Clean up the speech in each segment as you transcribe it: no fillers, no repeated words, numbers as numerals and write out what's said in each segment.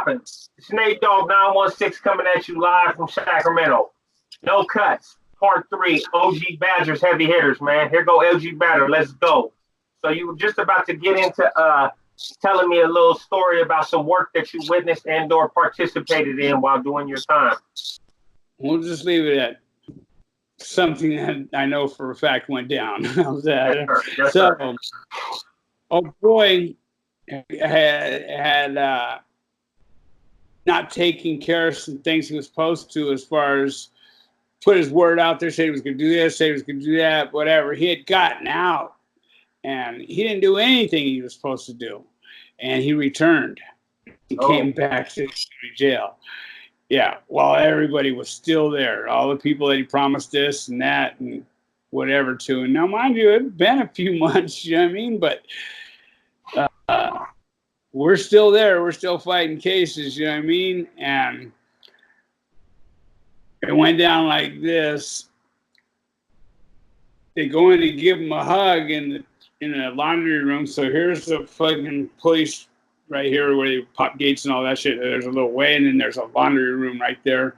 popping? It's Nate Dogg 916 coming at you live from Sacramento. No cuts. Part 3. OG Badgers heavy hitters, man. Here go LG Badger. Let's go. So you were just about to get into telling me a little story about some work that you witnessed and/or participated in while doing your time. We'll just leave it at something that I know for a fact went down. How's that? Yes, sir. Yes, So, sir. oh boy, had not taking care of some things he was supposed to, as far as put his word out there, say he was going to do this, say he was going to do that, whatever. He had gotten out, and he didn't do anything he was supposed to do, and he returned. He came back to jail. Yeah, while everybody was still there, all the people that he promised this and that and whatever to. And now, mind you, it's been a few months, you know what I mean? But we're still there. We're still fighting cases, you know what I mean? And it went down like this. They go in to give him a hug in a laundry room. So here's the fucking police right here where you pop gates and all that shit. There's a little way, and then there's a laundry room right there.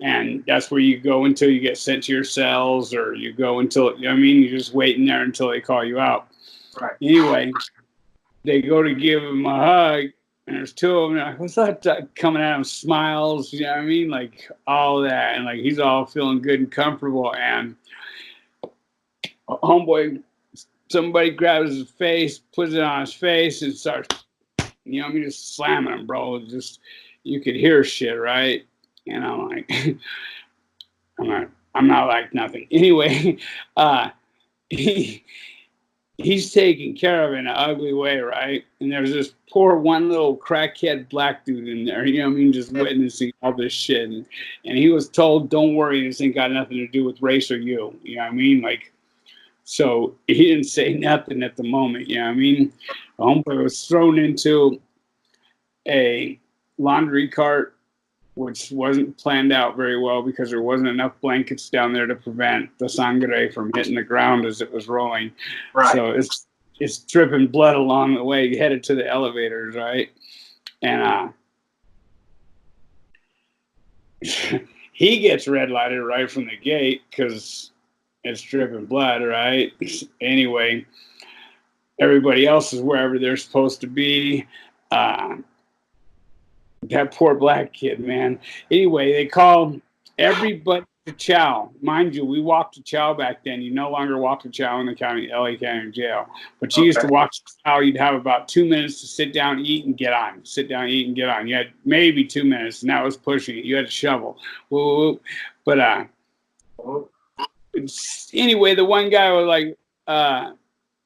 And that's where you go until you get sent to your cells, or you go until, you know what I mean? You're just waiting there until they call you out. Right. Anyway, they go to give him a hug, and there's two of them. Like, what's that coming at him? Smiles, you know what I mean? Like all that. And like he's all feeling good and comfortable. And homeboy, somebody grabs his face, puts it on his face, and starts, you know what I mean, just slamming him, bro. Just, you could hear shit, right? And I'm like, I'm not like nothing. Anyway, he's taken care of in an ugly way, right? And there's this poor one little crackhead black dude in there, you know what I mean, just witnessing all this shit. And he was told, don't worry, this ain't got nothing to do with race or you know what I mean? Like, so he didn't say nothing at the moment, you know what I mean? The homeboy was thrown into a laundry cart, which wasn't planned out very well because there wasn't enough blankets down there to prevent the sangre from hitting the ground as it was rolling. Right. So it's dripping blood along the way, headed to the elevators, right? And he gets red lighted right from the gate because it's dripping blood, right? Anyway, everybody else is wherever they're supposed to be. That poor black kid, man. Anyway, they call everybody to chow. Mind you, we walked to chow back then. You no longer walk to chow in the LA County Jail. But you used to walk to chow. You'd have about 2 minutes to sit down, eat, and get on. Sit down, eat, and get on. You had maybe 2 minutes, and that was pushing it. You had to shovel. Woo. But anyway, the one guy was like,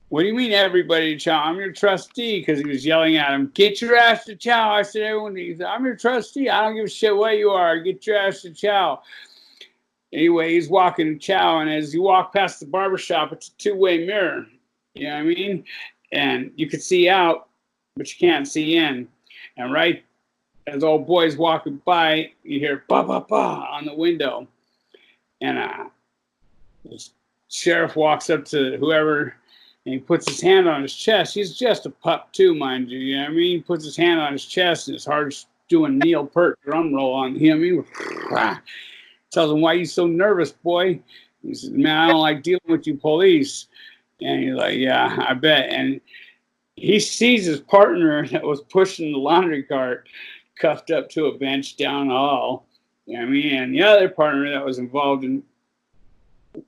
what do you mean everybody to chow? I'm your trustee, because he was yelling at him, get your ass to chow. I said, everyone, he said, I'm your trustee. I don't give a shit what you are. Get your ass to chow. Anyway, he's walking to chow, and as you walk past the barbershop, it's a two-way mirror. You know what I mean? And you could see out, but you can't see in. And right as old boy's walking by, you hear ba ba ba on the window. And the sheriff walks up to whoever, and he puts his hand on his chest. He's just a pup too, mind you. You know what I mean? He puts his hand on his chest, and his heart's doing Neil Peart drum roll on. You know what I mean? Tells him, why are you so nervous, boy? He says, man, I don't like dealing with you police. And he's like, yeah, I bet. And he sees his partner that was pushing the laundry cart cuffed up to a bench down the hall. You know what I mean? And the other partner that was involved in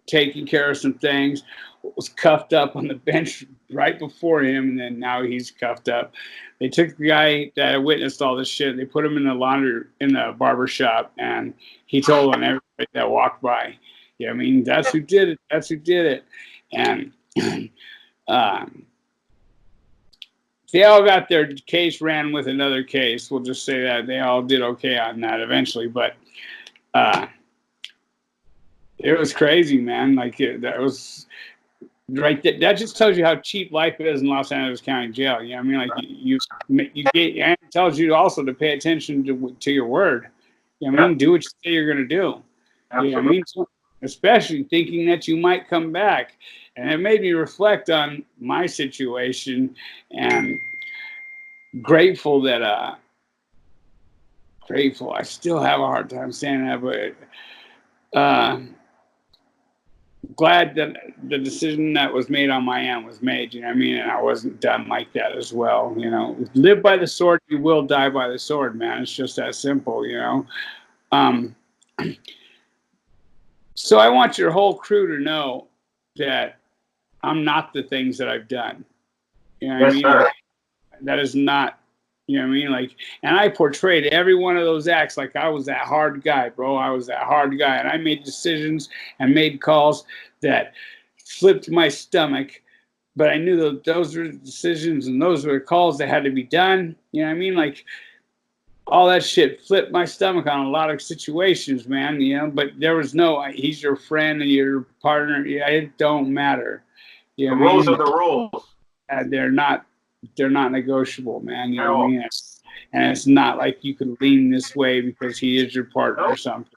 taking care of some things was cuffed up on the bench right before him, and then now he's cuffed up. They took the guy that witnessed all this shit, they put him in the barber shop, and he told on everybody that walked by. Yeah, I mean, that's who did it. That's who did it. And they all got their case ran with another case. We'll just say that they all did okay on that eventually, but it was crazy, man. Like that was right. That just tells you how cheap life is in Los Angeles County Jail. You know what I mean? Like you get, and it tells you also to pay attention to your word. You know what I mean? Do what you say you're going to do. You know what I mean? Especially thinking that you might come back. And it made me reflect on my situation, and grateful that grateful. I still have a hard time saying that, but glad that the decision that was made on my end was made. You know what I mean? And I wasn't done like that as well. You know, live by the sword, you will die by the sword, man. It's just that simple. You know. So I want your whole crew to know that I'm not the things that I've done. You know what I mean? Sir. That is not, you know what I mean? Like, and I portrayed every one of those acts like I was that hard guy, bro. I was that hard guy. And I made decisions and made calls that flipped my stomach. But I knew that those were decisions and those were calls that had to be done. You know what I mean? Like, all that shit flipped my stomach on a lot of situations, man. You know, but there was no, he's your friend and your partner. Yeah, it don't matter. You know The what I rules mean? are the rules. They're not negotiable, man. You know what I mean? And it's not like you can lean this way because he is your partner or something.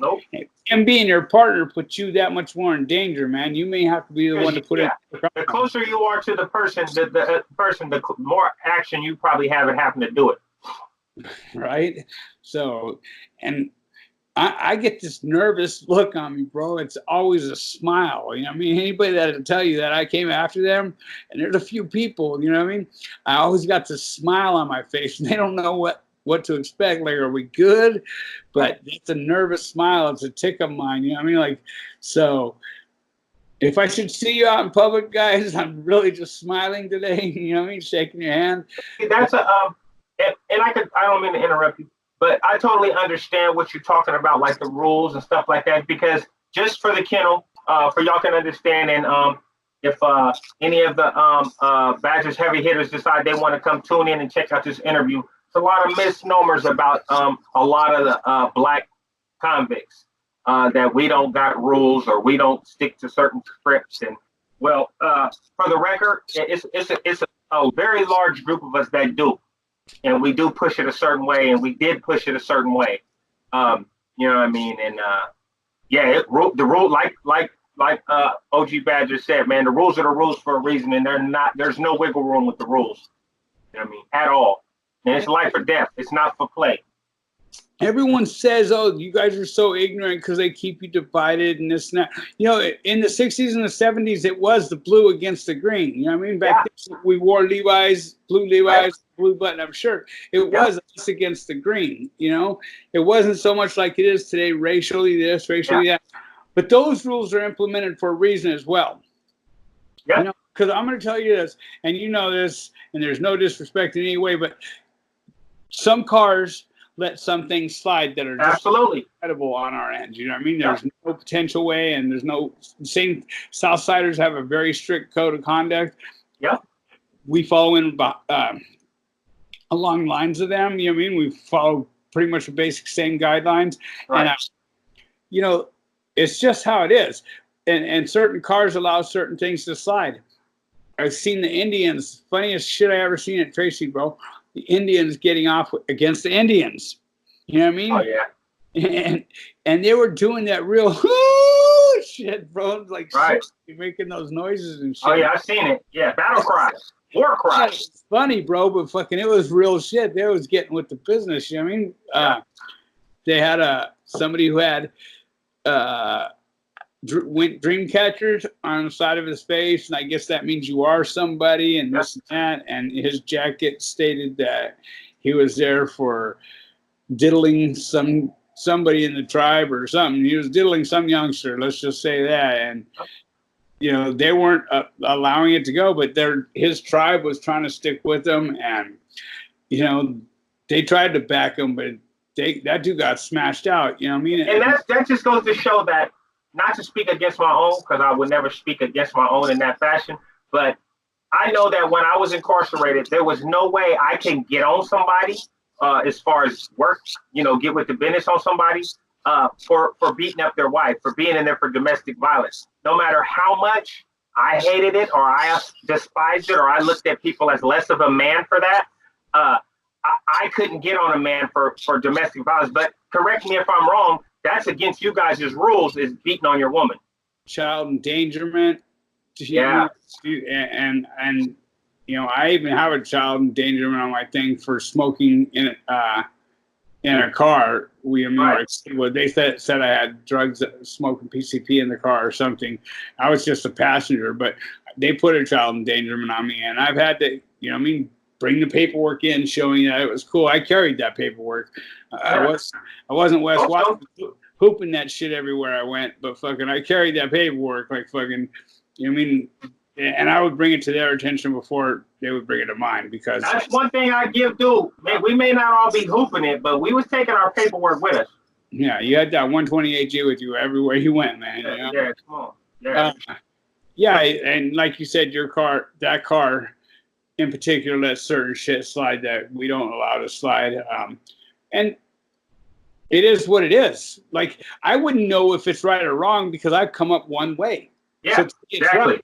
Nope. Him being your partner puts you that much more in danger, man. You may have to be the one to put it. The closer you are to the person, the more action you probably have it happen to do it. Right? So, and I get this nervous look on me, bro. It's always a smile. You know what I mean? Anybody that'll tell you that I came after them, and there's a few people, you know what I mean? I always got this smile on my face, and they don't know what to expect. Like, are we good? But it's a nervous smile. It's a tick of mine. You know what I mean? Like, so if I should see you out in public, guys, I'm really just smiling today. You know what I mean? Shaking your hand. That's and I don't mean to interrupt you, but I totally understand what you're talking about, like the rules and stuff like that, because just for the kennel, for y'all can understand, and if any of the Badgers heavy hitters decide they want to come tune in and check out this interview, it's a lot of misnomers about a lot of the black convicts, that we don't got rules or we don't stick to certain scripts. And well, for the record, it's a very large group of us that do. And we do push it a certain way, and we did push it a certain way. You know what I mean? And the rule, like OG Badger said, man, the rules are the rules for a reason, and there's no wiggle room with the rules. You know what I mean? At all. And it's life or death. It's not for play. Everyone says, "Oh, you guys are so ignorant because they keep you divided and this and that." You know, in the 60s and the 70s, it was the blue against the green. You know what I mean? Back then, we wore Levi's, blue button-up shirt. It was us against the green. You know, it wasn't so much like it is today, racially this, racially that. But those rules are implemented for a reason as well. Yeah. You know, because I'm going to tell you this, and you know this, and there's no disrespect in any way, but some cars let some things slide that are just absolutely incredible on our end. You know what I mean? There's no potential way, and there's no same. Southsiders have a very strict code of conduct. Yeah, we follow in along lines of them. You know what I mean? We follow pretty much the basic same guidelines, right. And you know, it's just how it is. And certain cars allow certain things to slide. I've seen the Indians. Funniest shit I ever seen at Tracy, bro. The Indians getting off against the Indians. You know what I mean? Oh, yeah. And they were doing that real shit, bro. Like, right. Making those noises and shit. Oh, yeah, I've seen it. Yeah, battle cries. War cries. It's funny, bro, but fucking it was real shit. They was getting with the business. You know what I mean? They had somebody who had dream catchers on the side of his face, and I guess that means you are somebody, and this and that. And his jacket stated that he was there for diddling somebody in the tribe or something. He was diddling some youngster, let's just say that. And you know, they weren't allowing it to go, but his tribe was trying to stick with him, and you know, they tried to back him, but that dude got smashed out. You know what I mean? And that just goes to show that. Not to speak against my own, because I would never speak against my own in that fashion, but I know that when I was incarcerated, there was no way I can get on somebody as far as work, you know, get with the business on somebody for beating up their wife, for being in there for domestic violence. No matter how much I hated it or I despised it or I looked at people as less of a man for that, I couldn't get on a man for domestic violence. But correct me if I'm wrong, that's against you guys' rules, is beating on your woman. Child endangerment. Yeah. And you know, I even have a child endangerment on my thing for smoking in in a car. Right. Well, they said I had drugs, smoking PCP in the car or something. I was just a passenger, but they put a child endangerment on me, and I've had to, bring the paperwork in showing that it was cool. I carried that paperwork. Yeah. I wasn't Wes Also, Watson hooping that shit everywhere I went, but fucking I carried that paperwork like fucking, and I would bring it to their attention before they would bring it to mine, because that's one thing I give dude. We may not all be hooping it, but we was taking our paperwork with us. yeah, you had that 128G with you everywhere you went, man. Yeah, come on. Yeah. Yeah, and like you said, that car in particular lets certain shit slide that we don't allow to slide. And it is what it is. Like, I wouldn't know if it's right or wrong because I've come up one way. Yeah, so exactly.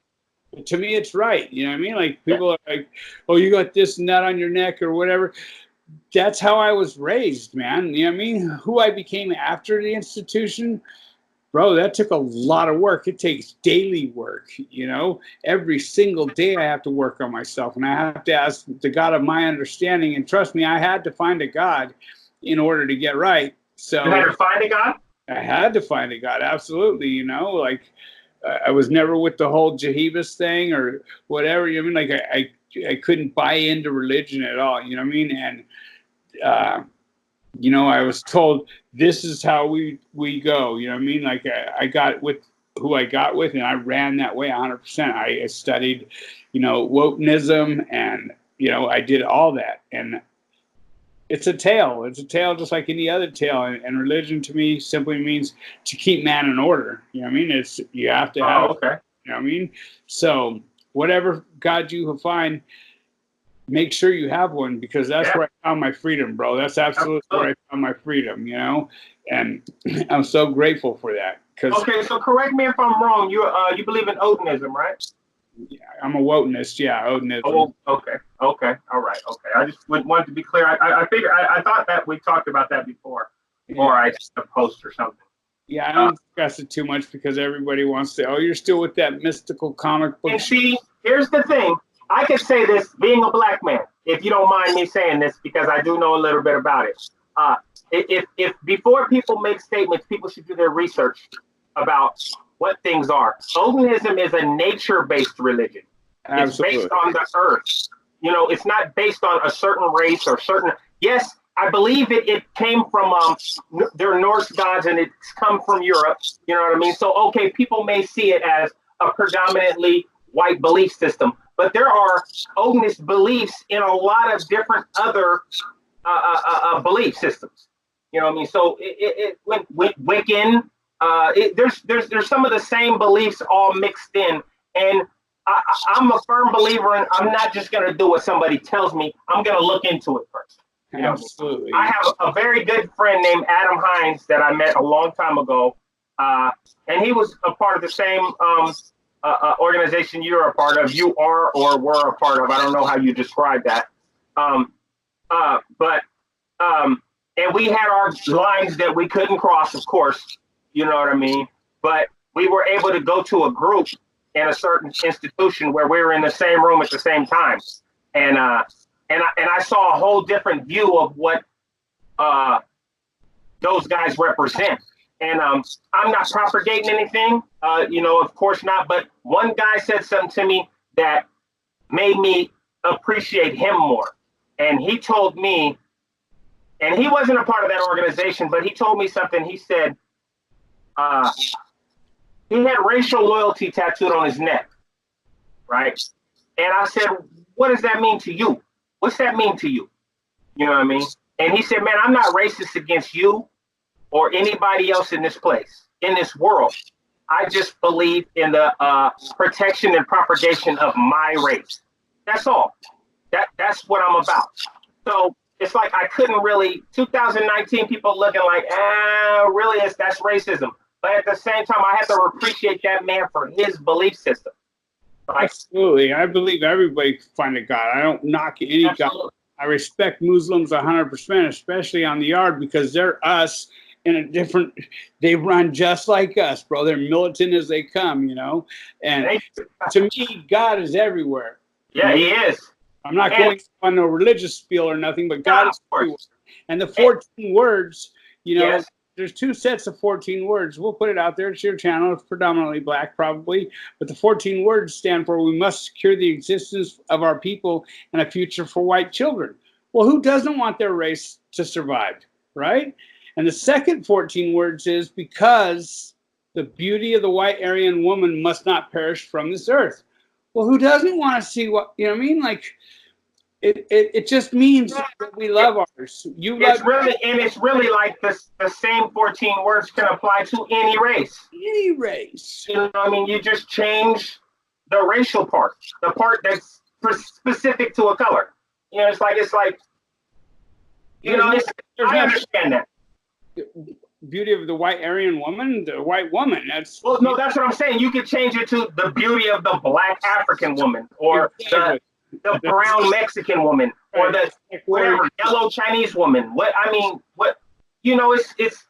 Right. To me, it's right. You know what I mean? Like, people are like, oh, you got this nut on your neck or whatever. That's how I was raised, man. You know what I mean? Who I became after the institution, bro, that took a lot of work. It takes daily work, Every single day I have to work on myself, and I have to ask the God of my understanding. And trust me, I had to find a God in order to get right. So you had to find a God? I had to find a God, absolutely, like I was never with the whole Jehovah's thing or whatever. You know what I mean? Like I couldn't buy into religion at all, you know what I mean? And I was told this is how we go, you know what I mean? Like I got with who I got with, and I ran that way 100%. I studied, wokenism, and I did all that. And it's a tale. It's a tale just like any other tale. And religion to me simply means to keep man in order. You know what I mean? You have to have, okay. You know what I mean? So whatever God you find, make sure you have one, because that's where I found my freedom, bro. That's absolutely where I found my freedom, and I'm so grateful for that. Okay, so correct me if I'm wrong. You believe in Odinism, right? Yeah, I'm a wokenist. Yeah, Odinism. Oh, okay, all right, okay. I just wanted to be clear. I figured I thought that we talked about that before, or I just a post or something. Yeah, I don't discuss it too much because everybody wants to. Oh, you're still with that mystical comic book. And see, here's the thing. I can say this being a black man, if you don't mind me saying this, because I do know a little bit about it. If before people make statements, people should do their research about what things are. Odinism is a nature-based religion. Absolutely. It's based on the earth. It's not based on a certain race or certain. Yes, I believe it came from their Norse gods, and it's come from Europe. You know what I mean? So, okay, people may see it as a predominantly white belief system, but there are Odinist beliefs in a lot of different other belief systems. You know what I mean? So Wiccan, there's some of the same beliefs all mixed in, and I'm a firm believer in I'm not just going to do what somebody tells me. I'm going to look into it first. Absolutely. I have a very good friend named Adam Hines that I met a long time ago, and he was a part of the same organization you're a part of. You are or were a part of. I don't know how you describe that. And we had our lines that we couldn't cross, of course. You know what I mean? But we were able to go to a group in a certain institution where we were in the same room at the same time. And I saw a whole different view of what those guys represent. And I'm not propagating anything, of course not. But one guy said something to me that made me appreciate him more. And he told me, and he wasn't a part of that organization, but he told me something. He said he had racial loyalty tattooed on his neck, right? And I said, what does that mean to you? What's that mean to you? You know what I mean? And he said, man, I'm not racist against you or anybody else in this place, in this world. I just believe in the protection and propagation of my race. That's all. That's what I'm about. So it's like I couldn't really, 2019, people looking like, really, that's racism. But at the same time, I have to appreciate that man for his belief system. Like, absolutely. I believe everybody can find a God. I don't knock any God. I respect Muslims 100%, especially on the yard, because they're us in a different, they run just like us, bro. They're militant as they come, And to me, God is everywhere. Yeah, he is. I'm not going on no religious spiel or nothing, but God is everywhere. And the 14 words, you know, yes. There's 2 sets of 14 words. We'll put it out there. It's your channel. It's predominantly black, probably. But the 14 words stand for we must secure the existence of our people and a future for white children. Well, who doesn't want their race to survive, right? And the second 14 words is because the beauty of the white Aryan woman must not perish from this earth. Well, who doesn't want to see what, you know what I mean? Like, it just means that we love ours. It's really like the same 14 words can apply to any race. Any race. You know what I mean? You just change the racial part, the part that's specific to a color. You know, it's like you know, I understand that. Beauty of the white Aryan woman, the white woman. That's well, no, that's what I'm saying. You could change it to the beauty of the black African woman, or the brown Mexican woman, or the whatever yellow Chinese woman. What I mean, what you know, it's.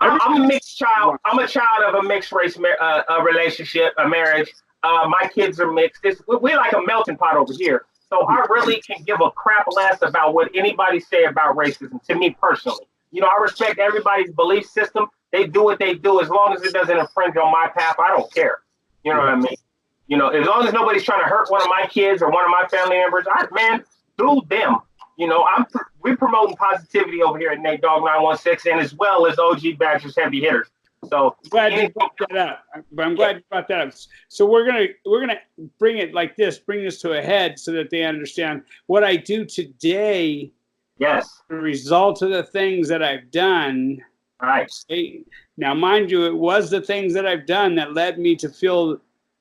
I'm a mixed child. I'm a child of a mixed race a relationship, a marriage. My kids are mixed. We're like a melting pot over here. So I really can give a crap less about what anybody say about racism. To me personally, you know, I respect everybody's belief system. They do what they do as long as it doesn't infringe on my path. I don't care. You know what I mean? You know, as long as nobody's trying to hurt one of my kids or one of my family members, do them. You know, we're promoting positivity over here at Nate Dogg 916, and as well as OG Badgers Heavy Hitters. So glad you brought that up. But I'm glad you brought that up. So we're gonna bring it like this, bring this to a head so that they understand what I do today. Yes. The result of the things that I've done. Right. Now, mind you, it was the things that I've done that led me to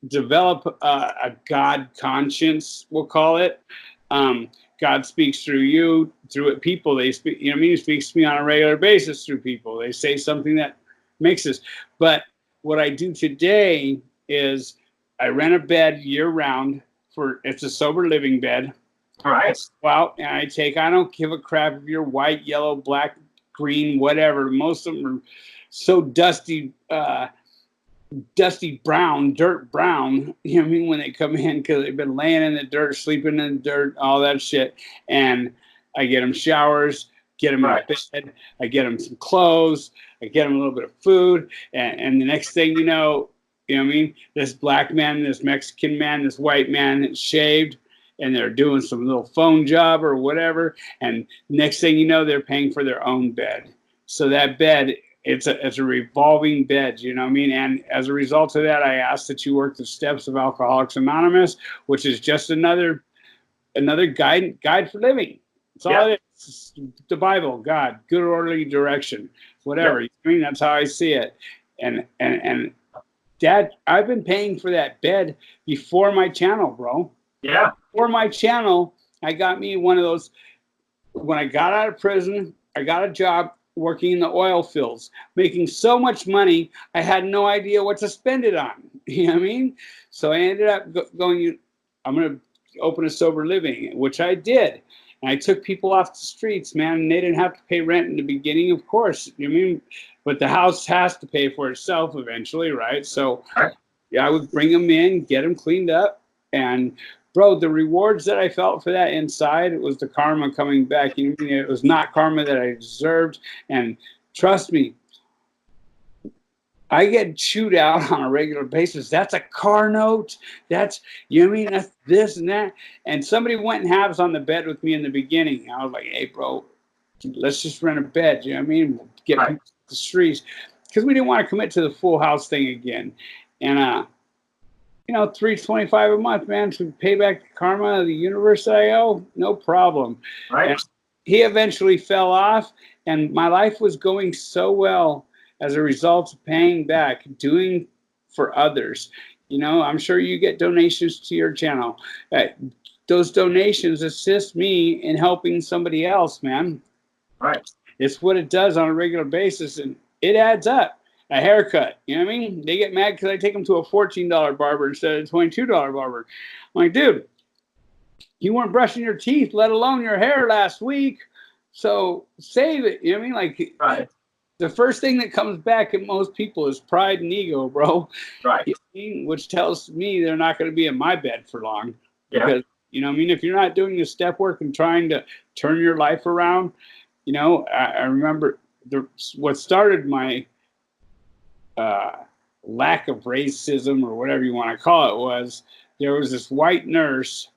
develop a God conscience, we'll call it. God speaks through you, through it. People, they speak, you know what I mean? He speaks to me on a regular basis through people. They say something that makes us. But what I do today is I rent a bed year round it's a sober living bed. All right. Well, and I don't give a crap if you're white, yellow, black, green, whatever. Most of them are so dusty brown, dirt brown, you know what I mean, when they come in because they've been laying in the dirt, sleeping in the dirt, all that shit. And I get them showers, get them in bed, I get them some clothes, I get them a little bit of food, and the next thing you know what I mean, this black man, this Mexican man, this white man is shaved, and they're doing some little phone job or whatever, and next thing you know, they're paying for their own bed. So that bed, it's a revolving bed, you know what I mean? And as a result of that, I ask that you work the steps of Alcoholics Anonymous, which is just another guide for living. It's all it is. The Bible, God, good orderly direction, whatever. You know what I mean? That's how I see it. And Dad, I've been paying for that bed before my channel, bro. Yeah. Before my channel, I got me one of those. When I got out of prison, I got a job working in the oil fields, making so much money, I had no idea what to spend it on. You know what I mean? So I ended up going, I'm going to open a sober living, which I did. And I took people off the streets, man, and they didn't have to pay rent in the beginning, of course. You know what I mean? But the house has to pay for itself eventually, right? So yeah, I would bring them in, get them cleaned up, and bro, the rewards that I felt for that inside, it was the karma coming back. You know, it was not karma that I deserved. And trust me, I get chewed out on a regular basis. That's a car note. That's, you know what I mean? That's this and that. And somebody went and halves on the bed with me in the beginning. I was like, hey, bro, let's just rent a bed. You know what I mean? Get people off the streets. Because we didn't want to commit to the full house thing again. And, you know, $325 a month, man, to pay back the karma of the universe that I owe, no problem. Right. And he eventually fell off, and my life was going so well as a result of paying back, doing for others. You know, I'm sure you get donations to your channel. Those donations assist me in helping somebody else, man. Right. It's what it does on a regular basis, and it adds up. A haircut, you know what I mean? They get mad because I take them to a $14 barber instead of a $22 barber. I'm like, dude, you weren't brushing your teeth, let alone your hair last week. So save it. You know what I mean? Like, the first thing that comes back at most people is pride and ego, bro. Right. You know what I mean? Which tells me they're not going to be in my bed for long. Yeah. Because, You know what I mean? If you're not doing the step work and trying to turn your life around, you know, I remember what started my lack of racism or whatever you want to call it was there was this white nurse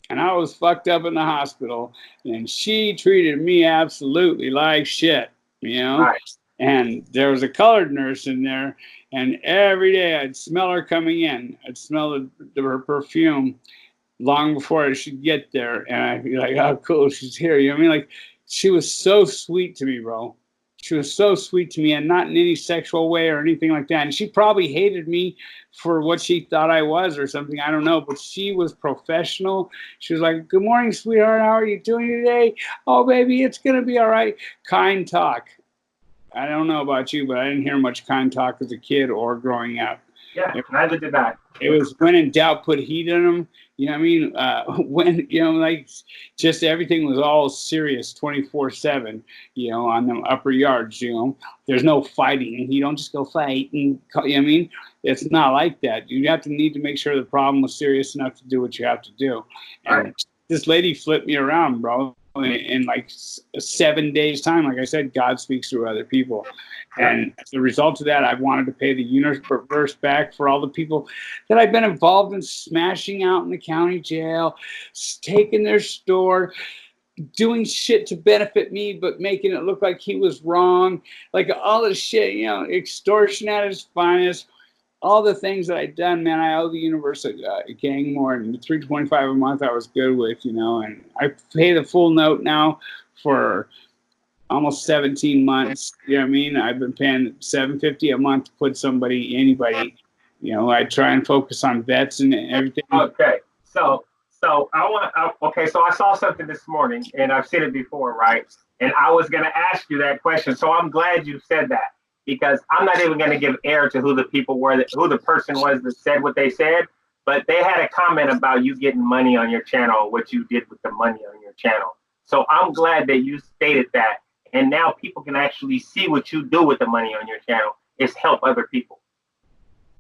and I was fucked up in the hospital and she treated me absolutely like shit, you know? Right. And there was a colored nurse in there and every day I'd smell her coming in. I'd smell her perfume long before she'd get there. And I'd be like, oh, cool, she's here. You know what I mean? Like, she was so sweet to me, bro. She was so sweet to me, and not in any sexual way or anything like that. And she probably hated me for what she thought I was or something. I don't know. But she was professional. She was like, good morning, sweetheart. How are you doing today? Oh, baby, it's going to be all right. Kind talk. I don't know about you, but I didn't hear much kind talk as a kid or growing up. Yeah, neither did I. It was when in doubt, put heat in them. You know what I mean? When, you know, like just everything was all serious 24/7, you know, on them upper yards, you know. There's no fighting. You don't just go fight. And, you know what I mean? It's not like that. You have to need to make sure the problem was serious enough to do what you have to do. And Right. This lady flipped me around, bro. In like 7 days' time, like I said, God speaks through other people. And as a result of that, I wanted to pay the universe back for all the people that I've been involved in smashing out in the county jail, taking their store, doing shit to benefit me, but making it look like he was wrong. Like all this shit, you know, extortion at its finest. All the things that I'd done, man, I owe the universe a gang more. And the $325 a month I was good with, you know, and I pay the full note now for almost 17 months. You know what I mean? I've been paying $750 a month to put anybody, you know, I try and focus on vets and everything. Okay. So so I saw something this morning and I've seen it before, right? And I was going to ask you that question. So I'm glad you said that because I'm not even going to give air to who the people were, who the person was that said what they said. But they had a comment about you getting money on your channel, what you did with the money on your channel. So I'm glad that you stated that. And now people can actually see what you do with the money on your channel is help other people.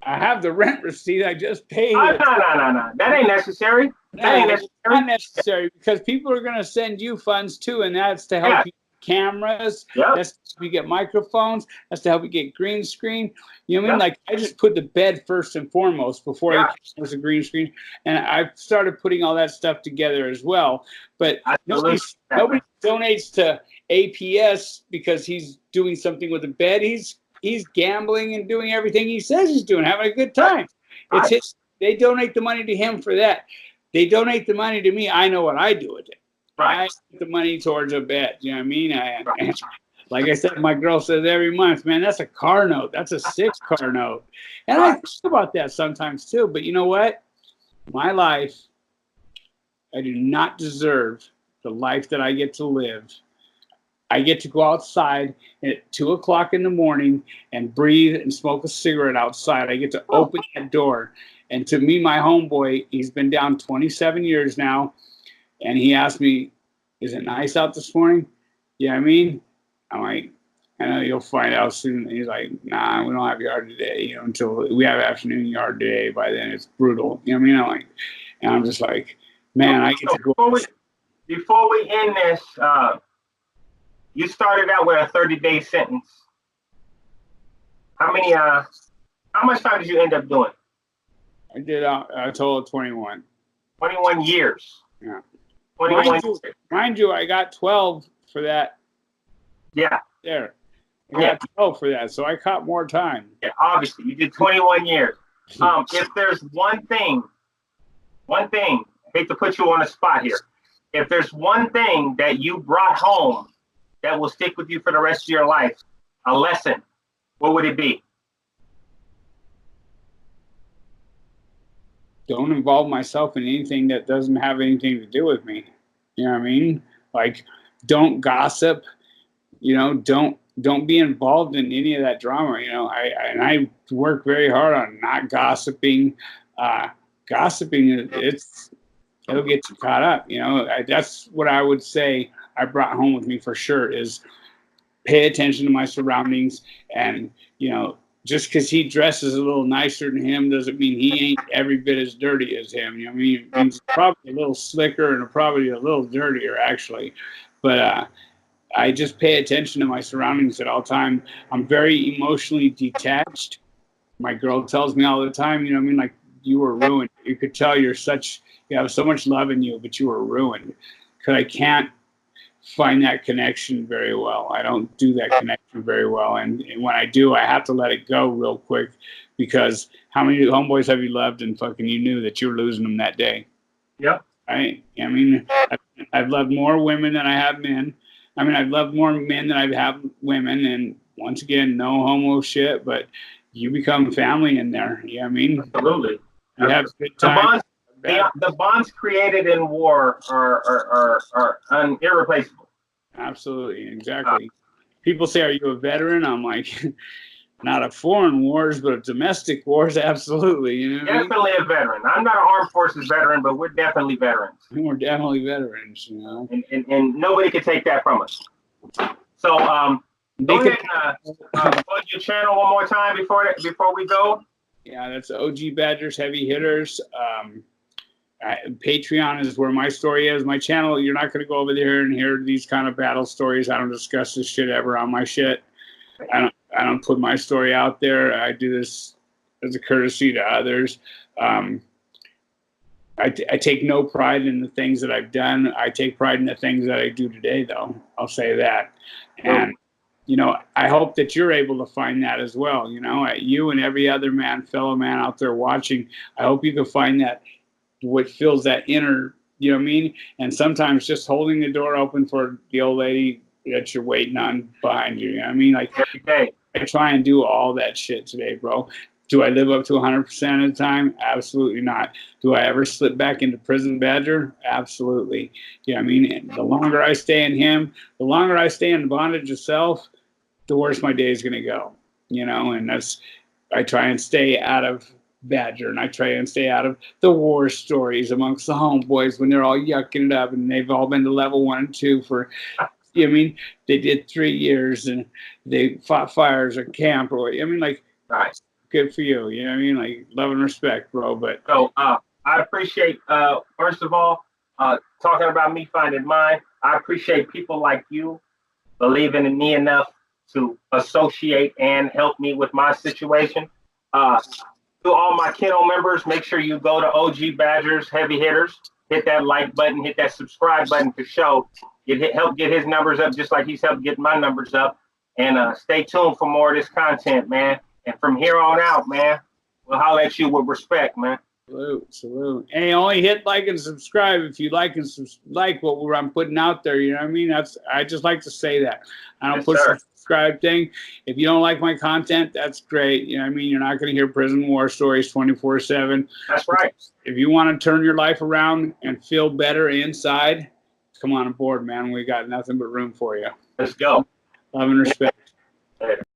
I have the rent receipt. I just paid Oh, it. no. That ain't necessary. That ain't It's necessary. not necessary because people are going to send you funds too, and that's to help you get cameras. Yep. That's to help you get microphones. That's to help you get green screen. You know what I mean? Yep. Like I just put the bed first and foremost before the cameras and green screen, and I started putting all that stuff together as well. But nobody donates to APS because he's doing something with the bed. He's gambling and doing everything he says he's doing, having a good time. Right. It's his. They donate the money to him for that. They donate the money to me. I know what I do with it. Right. I put the money towards a bet. You know what I mean? Like I said, my girl says every month, man, that's a car note. That's a 6 car note. And I think about that sometimes too. But you know what? My life, I do not deserve the life that I get to live. I get to go outside at 2 o'clock in the morning and breathe and smoke a cigarette outside. I get to open that door. And to me, my homeboy, he's been down 27 years now. And he asked me, is it nice out this morning? You know what I mean? I'm like, I know you'll find out soon. And he's like, nah, we don't have yard today. You know, until we have afternoon yard today. By then it's brutal. You know what I mean? I'm like, and I'm just like, man, I get to go. Before we end this, you started out with a 30-day sentence. How much time did you end up doing? I did a total of 21. 21 years. Yeah. 21 years. Mind you, I got 12 for that. Yeah. There. I got 12 for that, so I caught more time. Yeah, obviously. You did 21 years. If there's one thing, I hate to put you on the spot here. If there's one thing that you brought home that will stick with you for the rest of your life, a lesson, what would it be? Don't involve myself in anything that doesn't have anything to do with me. You know what I mean? Like, don't gossip. You know, don't be involved in any of that drama. You know, I work very hard on not gossiping. Gossiping, it'll get you caught up. You know, that's what I would say I brought home with me for sure is pay attention to my surroundings and, you know, just because he dresses a little nicer than him doesn't mean he ain't every bit as dirty as him. You know what I mean? He's probably a little slicker and probably a little dirtier, actually. But I just pay attention to my surroundings at all time. I'm very emotionally detached. My girl tells me all the time, you know what I mean? Like, you were ruined. You could tell you have so much love in you, but you were ruined. Because I can't find that connection very well. I don't do that connection very well. And when I do, I have to let it go real quick, because how many homeboys have you loved and fucking you knew that you were losing them that day? Yep. Right? I mean, I've loved more women than I have men. I mean, I've loved more men than I've had women. And once again, no homo shit, but you become family in there. You know what I mean? Absolutely. You have a good time. The bonds created in war are irreplaceable. Absolutely, exactly. People say, "Are you a veteran?" I'm like, not of foreign wars, but of domestic wars, absolutely. You know, definitely a veteran. I'm not an armed forces veteran, but we're definitely veterans. We're definitely veterans, you know. And nobody can take that from us. So, go ahead and plug your channel one more time before we go. Yeah, that's OG Badgers Heavy Hitters. Patreon is where my story is. My channel, you're not going to go over there and hear these kind of battle stories. I don't discuss this shit ever on my shit. I don't put my story out there. I do this as a courtesy to others. I take no pride in the things that I've done. I take pride in the things that I do today, though. I'll say that. And, you know, I hope that you're able to find that as well. You know, you and every other fellow man out there watching, I hope you can find that, what fills that inner, you know what I mean? And sometimes just holding the door open for the old lady that you're waiting on behind you. You know what I mean? Like, every day. I try and do all that shit today, bro. Do I live up to 100% of the time? Absolutely not. Do I ever slip back into prison badger? Absolutely. You know what I mean? And the longer I stay in him, the longer I stay in bondage of self, the worse my day is going to go. You know, and I try and stay out of Badger, and I try and stay out of the war stories amongst the homeboys when they're all yucking it up and they've all been to level 1 and 2 for, you know what I mean? They did 3 years and they fought fires or camp or, I mean, like, right. Good for you. You know what I mean? Like, love and respect, bro. But so I appreciate, first of all, talking about me finding mine. I appreciate people like you believing in me enough to associate and help me with my situation. To all my kennel members, make sure you go to OG Badgers Heavy Hitters, hit that like button, hit that subscribe button for show. Help get his numbers up just like he's helped get my numbers up. And stay tuned for more of this content, man. And from here on out, man, we'll holler at you with respect, man. Salute. Hey, only hit like and subscribe if you like like what I'm putting out there. You know what I mean? I just like to say that. I don't put the subscribe thing. If you don't like my content, that's great. You know what I mean? You're not going to hear prison war stories 24/7. That's right. If you want to turn your life around and feel better inside, come on aboard, man. We got nothing but room for you. Let's go. Love and respect. Later.